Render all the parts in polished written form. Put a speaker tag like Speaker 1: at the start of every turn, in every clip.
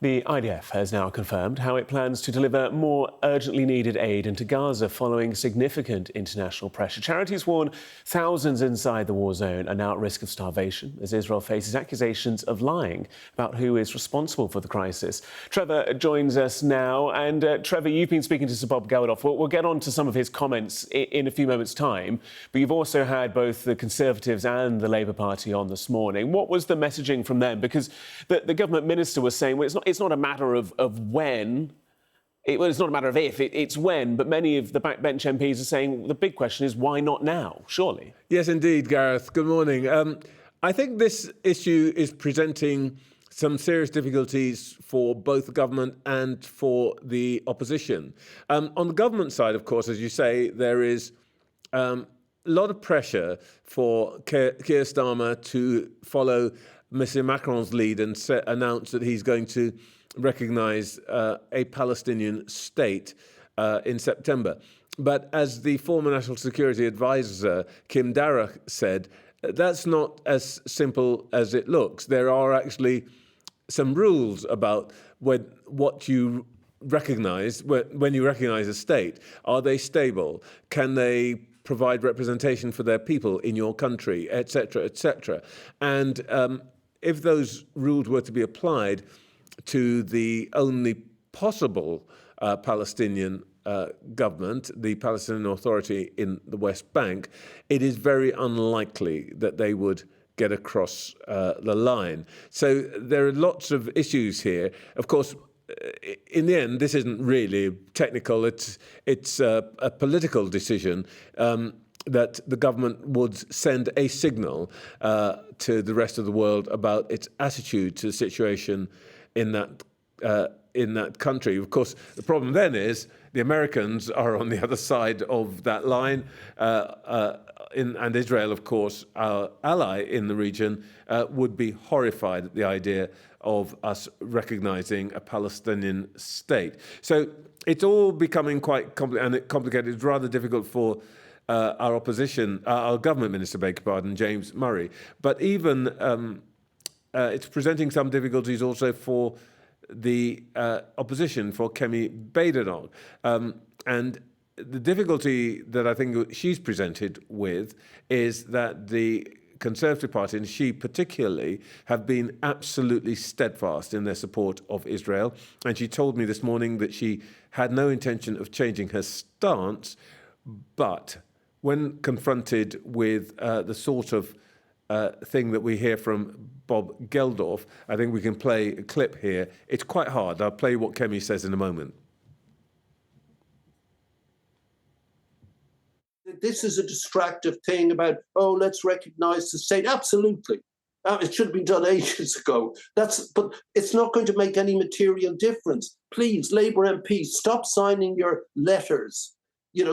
Speaker 1: The IDF has now confirmed how it plans to deliver more urgently needed aid into Gaza following significant international pressure. Charities warn thousands inside the war zone are now at risk of starvation as Israel faces accusations of lying about who is responsible for the crisis. Trevor joins us now. And Trevor, you've been speaking to Sir Bob Geldof. We'll get on to some of his comments in a few moments' time. But you've also had both the Conservatives and the Labour Party on this morning. What was the messaging from them? Because the government minister was saying, well, it's not a matter of when, it's not a matter of if, it's when, but many of the backbench MPs are saying the big question is why not now, surely?
Speaker 2: Yes, indeed, Gareth. Good morning. I think this issue is presenting some serious difficulties for both the government and for the opposition. On the government side, of course, as you say, there is a lot of pressure for Keir Starmer to follow Mr. Macron's lead and announce that he's going to recognise a Palestinian state in September. But as the former National Security Advisor, Kim Badenoch, said, that's not as simple as it looks. There are actually some rules about what you recognise, when you recognise a state. Are they stable? Can they provide representation for their people in your country, etc., etc.? And if those rules were to be applied to the only possible Palestinian government, the Palestinian Authority in the West Bank, it is very unlikely that they would get across the line. So there are lots of issues here. Of course, in the end, this isn't really technical. It's a political decision that the government would send a signal to the rest of the world about its attitude to the situation in that country. Of course, the problem then is the Americans are on the other side of that line, and Israel, of course, our ally in the region, would be horrified at the idea of us recognizing a Palestinian state. So it's all becoming quite complicated. It's rather difficult for our opposition, our government minister, beg your pardon, James Murray. But even it's presenting some difficulties also for the opposition, for Kemi Badenoch. And the difficulty that I think she's presented with is that the Conservative Party, and she particularly, have been absolutely steadfast in their support of Israel. And she told me this morning that she had no intention of changing her stance, but when confronted with the sort of thing that we hear from Bob Geldof, I think we can play a clip here. It's quite hard. I'll play what Kemi says in a moment.
Speaker 3: This is a distractive thing about, oh, let's recognise the state. Absolutely. It should have been done ages ago. But it's not going to make any material difference. Please, Labour MPs, stop signing your letters.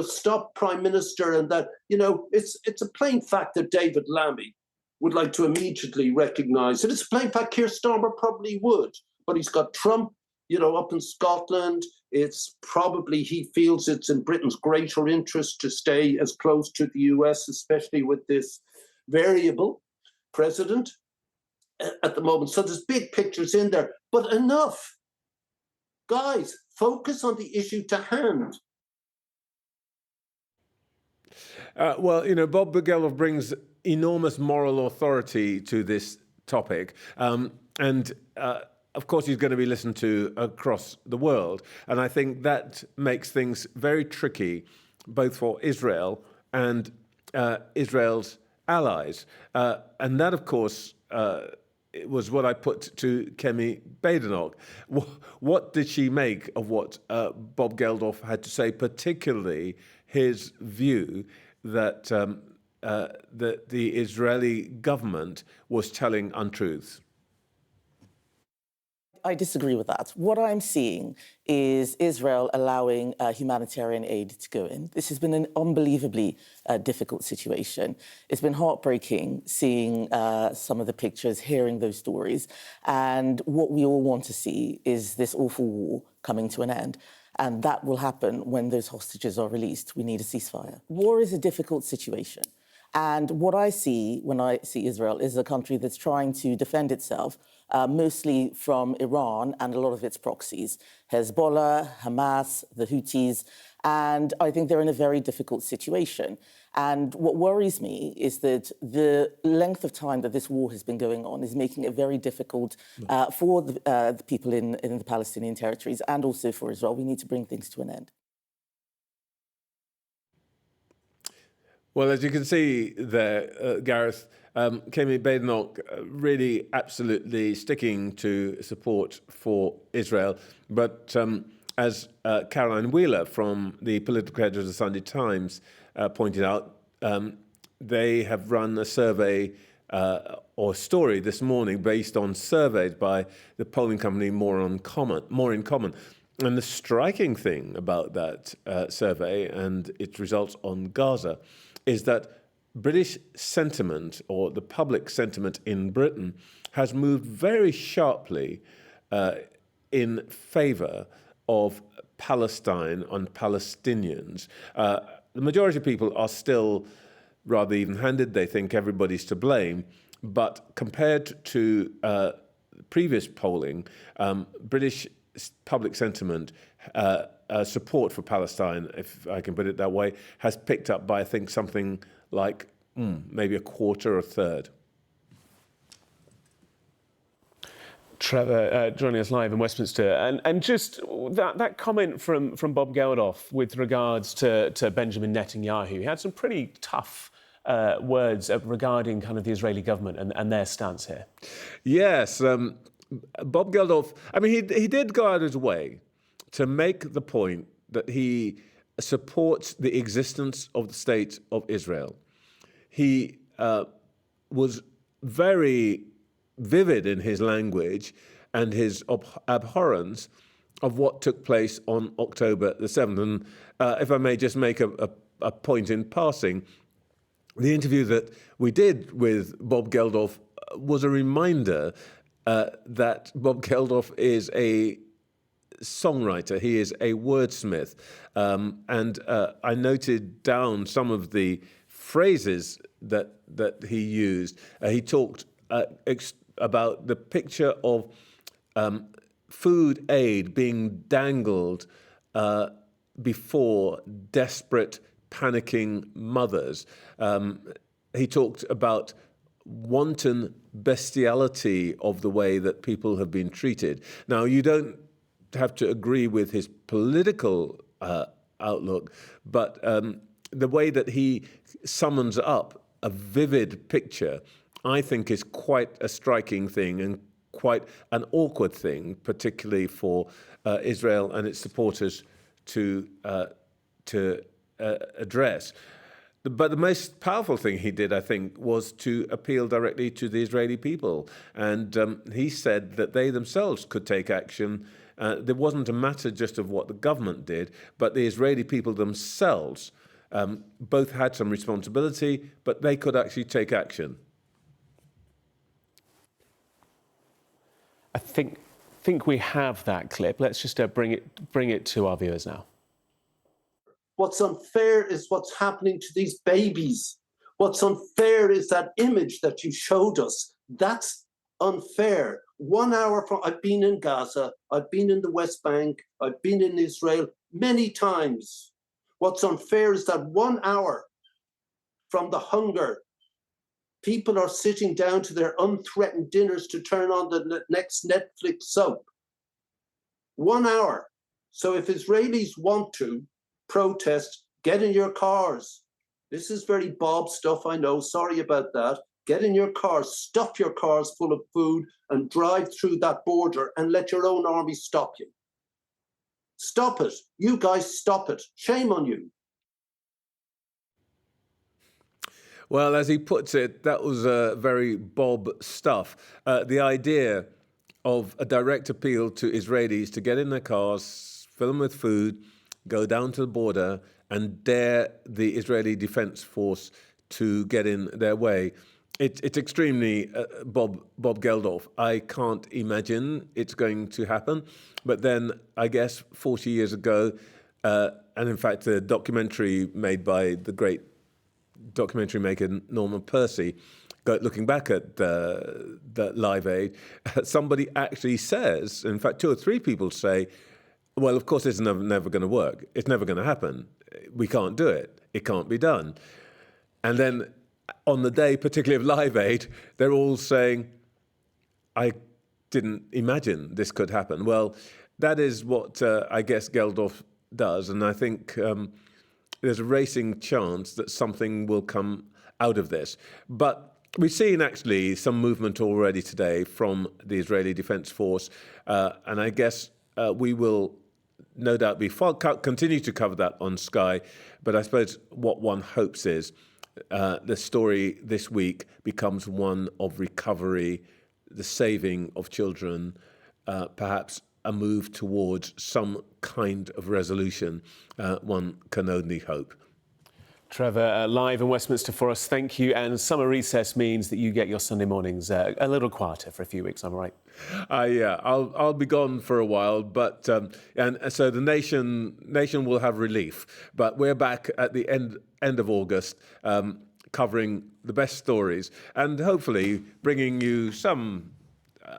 Speaker 3: Stop Prime Minister and that. It's a plain fact that David Lammy would like to immediately recognise it. It's a plain fact Keir Starmer probably would. But he's got Trump, up in Scotland. It's probably, he feels it's in Britain's greater interest to stay as close to the US, especially with this variable president at the moment. So there's big pictures in there. But enough. Guys, focus on the issue to hand.
Speaker 2: Well, Bob Geldof brings enormous moral authority to this topic. Of course, he's going to be listened to across the world. And I think that makes things very tricky, both for Israel and Israel's allies. And that, of course, was what I put to Kemi Badenoch. What did she make of what Bob Geldof had to say, particularly his view that the Israeli government was telling untruths?
Speaker 4: I disagree with that. What I'm seeing is Israel allowing humanitarian aid to go in. This has been an unbelievably difficult situation. It's been heartbreaking seeing some of the pictures, hearing those stories. And what we all want to see is this awful war coming to an end. And that will happen when those hostages are released. We need a ceasefire. War is a difficult situation. And what I see when I see Israel is a country that's trying to defend itself, mostly from Iran and a lot of its proxies, Hezbollah, Hamas, the Houthis, and I think they're in a very difficult situation. And what worries me is that the length of time that this war has been going on is making it very difficult for the people in the Palestinian territories and also for Israel. We need to bring things to an end.
Speaker 2: Well, as you can see there, Gareth, Kemi Badenoch really absolutely sticking to support for Israel. But as Caroline Wheeler from the political editor of the Sunday Times pointed out, they have run a survey or story this morning based on surveys by the polling company More in Common. And the striking thing about that survey and its results on Gaza is that British sentiment, or the public sentiment in Britain, has moved very sharply in favour of Palestine and Palestinians. The majority of people are still rather even-handed. They think everybody's to blame. But compared to previous polling, British public sentiment, support for Palestine, if I can put it that way, has picked up by, I think, something like maybe a quarter or a third.
Speaker 1: Trevor, joining us live in Westminster, and just that comment from Bob Geldof with regards to Benjamin Netanyahu. He had some pretty tough words regarding kind of the Israeli government and their stance here.
Speaker 2: Yes, Bob Geldof, I mean, he did go out of his way to make the point that he supports the existence of the state of Israel. He was very vivid in his language and his abhorrence of what took place on October the 7th. And if I may just make a point in passing, the interview that we did with Bob Geldof was a reminder that Bob Geldof is a songwriter. He is a wordsmith. And I noted down some of the phrases that he used. He talked about the picture of food aid being dangled before desperate, panicking mothers. He talked about wanton bestiality of the way that people have been treated. Now, you don't have to agree with his political outlook, but the way that he summons up a vivid picture, I think, is quite a striking thing and quite an awkward thing, particularly for Israel and its supporters to address. But the most powerful thing he did, I think, was to appeal directly to the Israeli people. And he said that they themselves could take action. There wasn't a matter just of what the government did, but the Israeli people themselves both had some responsibility, but they could actually take action.
Speaker 1: I think we have that clip. Let's just bring it to our viewers now.
Speaker 3: What's unfair is what's happening to these babies. What's unfair is that image that you showed us. That's unfair. 1 hour from, I've been in Gaza, I've been in the West Bank, I've been in Israel many times. What's unfair is that 1 hour from the hunger, people are sitting down to their unthreatened dinners to turn on the next Netflix soap. 1 hour. So if Israelis want to protest, get in your cars. This is very Bob stuff, I know. Sorry about that. Get in your cars, stuff your cars full of food and drive through that border and let your own army stop you. Stop it. You guys stop it. Shame on you.
Speaker 2: Well, as he puts it, that was very Bob stuff. The idea of a direct appeal to Israelis to get in their cars, fill them with food, go down to the border and dare the Israeli Defense Force to get in their way. It's extremely Bob Geldof. I can't imagine it's going to happen. But then I guess 40 years ago, and in fact the documentary made by the great documentary maker Norman Percy, looking back at the Live Aid, somebody actually says, in fact, 2 or 3 people say, well, of course, it's never going to work. It's never going to happen. We can't do it. It can't be done. And then on the day, particularly of Live Aid, they're all saying, I didn't imagine this could happen. Well, that is what I guess Geldof does. And I think there's a racing chance that something will come out of this. But we've seen actually some movement already today from the Israeli Defense Force. And I guess we will no doubt continue to cover that on Sky. But I suppose what one hopes is the story this week becomes one of recovery, the saving of children, perhaps a move towards some kind of resolution. One can only hope.
Speaker 1: Trevor, live in Westminster for us, thank you. And summer recess means that you get your Sunday mornings a little quieter for a few weeks, am I right?
Speaker 2: Yeah, I'll be gone for a while, but and so the nation will have relief. But we're back at the end of August, covering the best stories and hopefully bringing you some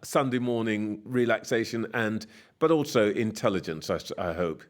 Speaker 2: Sunday morning relaxation but also intelligence, I hope.